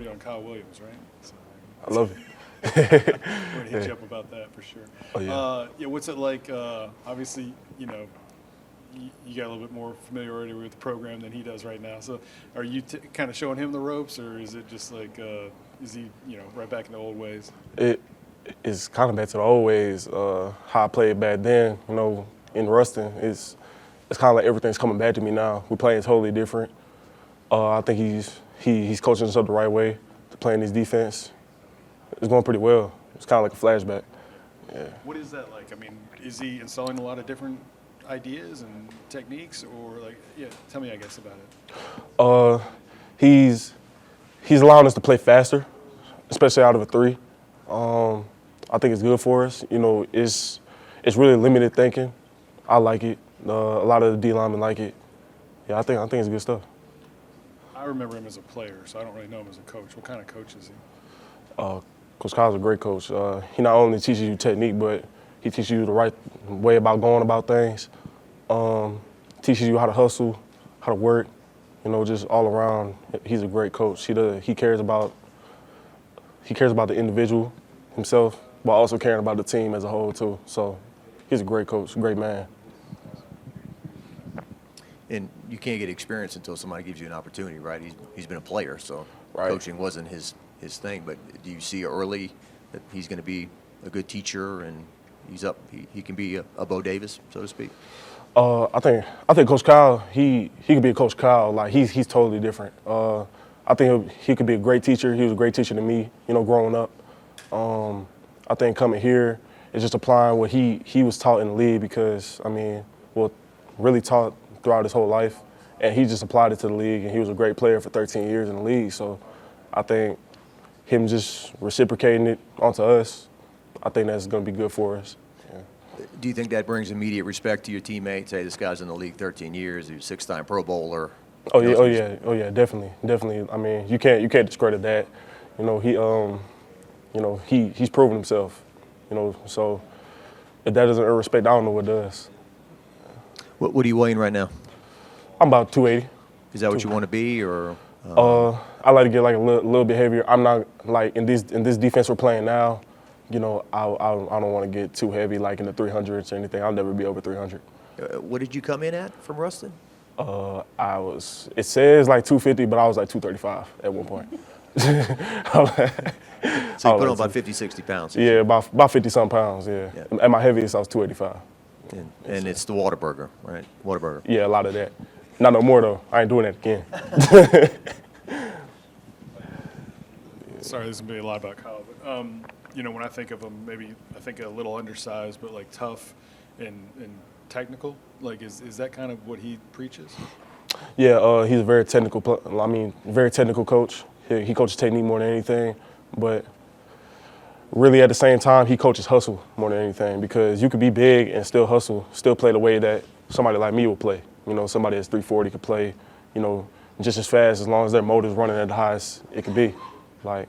beat on Kyle Williams, right? So, I love it. we're gonna hit you up about that for sure. Oh, yeah. Yeah, what's it like? Obviously, you know, you got a little bit more familiarity with the program than he does right now. So, are you kind of showing him the ropes, or is it just like, is he, you know, right back in the old ways? It is kind of back to the old ways. How I played back then, you know, in Ruston, it's kind of like everything's coming back to me now. We're playing totally different. I think he's coaching us up the right way to playing his defense. It's going pretty well. It's kind of like a flashback. Yeah. What is that like? I mean, is he installing a lot of different ideas and techniques, or like, yeah, tell me, I guess, about it. He's allowing us to play faster, especially out of a three. I think it's good for us. You know, it's really limited thinking. I like it. A lot of the D linemen like it. Yeah, I think it's good stuff. I remember him as a player, so I don't really know him as a coach. What kind of coach is he? Coach Kyle's a great coach. He not only teaches you technique, but he teaches you the right way about going about things. Teaches you how to hustle, how to work. You know, just all around. He's a great coach. He cares about the individual himself, but also caring about the team as a whole too. So he's a great coach, great man. And you can't get experience until somebody gives you an opportunity, right? He's been a player, so Right. coaching wasn't his thing. But do you see early that he's going to be a good teacher and he can be a Bo Davis, so to speak? I think Coach Kyle, he could be a Coach Kyle. Like he's totally different. I think he could be a great teacher. He was a great teacher to me, you know, growing up. I think coming here is just applying what he was taught in the league because, I mean, well, really taught throughout his whole life. And he just applied it to the league, and he was a great player for 13 years in the league. So I think him just reciprocating it onto us, I think that's going to be good for us. Yeah. Do you think that brings immediate respect to your teammates? Hey, this guy's in the league 13 years. He's a 6-time Pro Bowler. Oh yeah, definitely. I mean, you can't discredit that. You know, he's proven himself. You know, so if that doesn't earn respect, I don't know what does. What are you weighing right now? I'm about 280. Is that what you want to be, or? I like to get like a little bit heavier. I'm not like in this defense we're playing now. You know, I don't want to get too heavy like in the 300s or anything. I'll never be over 300. What did you come in at from Ruston? It says like 250, but I was like 235 at one point. So you put on about 50, 60 pounds. Yeah, about 50-some pounds, yeah. At my heaviest, I was 285. And it's the Whataburger, right? Whataburger. Yeah, a lot of that. Not no more, though. I ain't doing that again. Sorry, this is going to be a lot about Kyle, but, you know, when I think of him, maybe I think a little undersized, but like tough and technical. Like, is that kind of what he preaches? Yeah, he's a very technical coach. He coaches technique more than anything, but really at the same time, he coaches hustle more than anything because you could be big and still hustle, still play the way that somebody like me will play. You know, somebody that's 340 could play, you know, just as fast as long as their motor's running at the highest it could be. Like,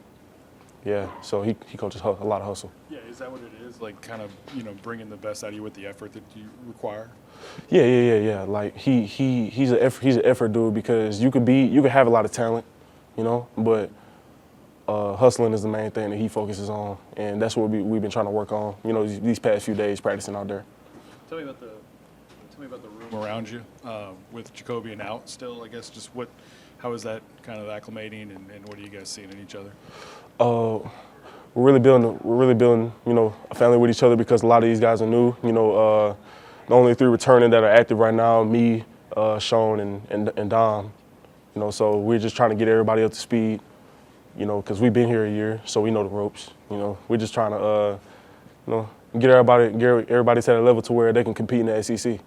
yeah, so he coaches a lot of hustle. Yeah, is that what it is? Like kind of, you know, bringing the best out of you with the effort that you require? Yeah. Like he's an effort dude because you could have a lot of talent, you know, but hustling is the main thing that he focuses on, and that's what we've been trying to work on, you know, these past few days practicing out there. Tell me about the room around you with Jacobian out still. I guess just how is that kind of acclimating, and what are you guys seeing in each other? We're really building, you know, a family with each other because a lot of these guys are new. You know, the only 3 returning that are active right now, me, Sean, and Dom. You know, so we're just trying to get everybody up to speed. You know, because we've been here a year, so we know the ropes. You know, we're just trying to, you know, get everybody to that level to where they can compete in the SEC.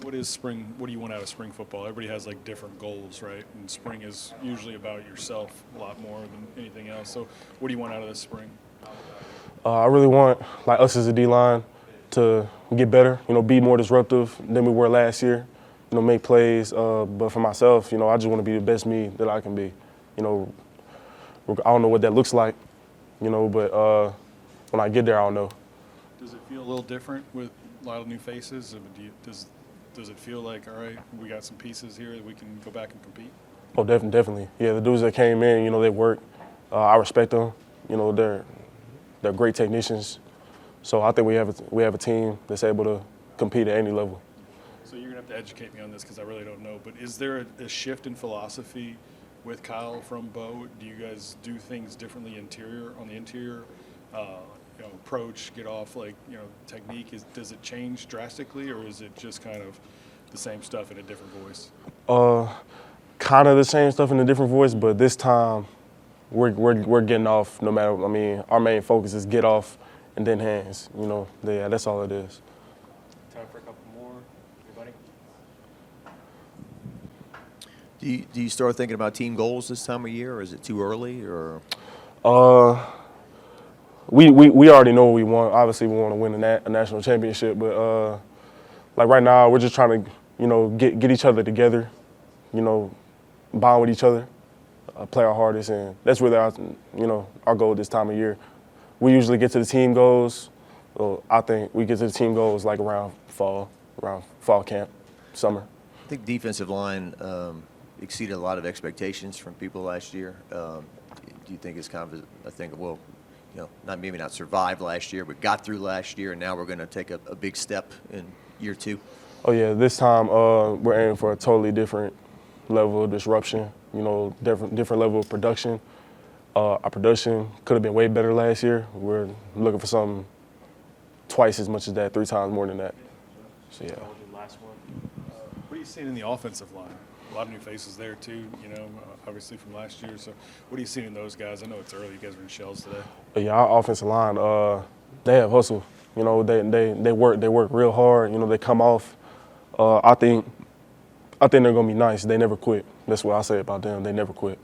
What is spring? What do you want out of spring football? Everybody has like different goals, right? And spring is usually about yourself a lot more than anything else. So, what do you want out of this spring? I really want like us as a D-line to get better. You know, be more disruptive than we were last year. You know, make plays. But for myself, you know, I just want to be the best me that I can be. You know, I don't know what that looks like. You know, but when I get there, I'll know. Does it feel a little different with a lot of new faces? I mean, does it feel like, all right, we got some pieces here that we can go back and compete? Oh, definitely. Yeah, the dudes that came in, they work. I respect them. They're great technicians. So I think we have a team that's able to compete at any level. So you're gonna have to educate me on this because I really don't know. But is there a shift in philosophy with Kyle from Bo? Do you guys do things differently on the interior? Approach, get off, technique. Does it change drastically, or is it just kind of the same stuff in a different voice? Kind of the same stuff in a different voice, but this time we're getting off no matter. I mean, our main focus is get off and then hands. Yeah, that's all it is. Time for a couple more. Anybody? Do you start thinking about team goals this time of year, or is it too early? Or we already know what we want. Obviously, we want to win a national championship, but right now we're just trying to get each other together, bond with each other, play our hardest, and that's really our goal this time of year. We usually get to the team goals. Well, I think we get to the team goals around fall camp, summer. I think defensive line exceeded a lot of expectations from people last year. Do you think it's kind of a thing of, well, maybe not survived last year, but got through last year, and now we're going to take a big step in year two? Oh yeah, this time we're aiming for a totally different level of disruption. Different level of production. Our production could have been way better last year. We're looking for something twice as much as that, 3 times more than that. So yeah. Last one. What are you seeing in the offensive line? A lot of new faces there too, obviously from last year. So what are you seeing in those guys? I know it's early. You guys are in shells today. But yeah, our offensive line, they have hustle. They work real hard. They come off. I think they're gonna be nice. They never quit. That's what I say about them. They never quit.